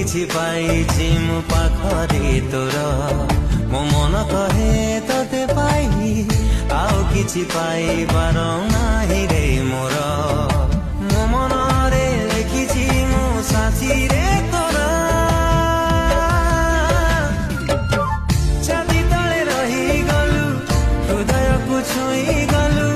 କିଛି ପାଇଛି ମୁଁ ପାଖରେ ତୋର ମୋ ମନ କହେ ତତେ ପାଇ ଆଉ କିଛି ପାଇବାର ନାହିଁ ରେ ମୋର ମୋ ମନରେ ଲେଖିଛି ମୁଁ ସାଥିରେ ତୋର ଛାତି ତଳେ ରହିଗଲୁ ହୃଦୟକୁ ଛୁଇଁ ଗଲୁ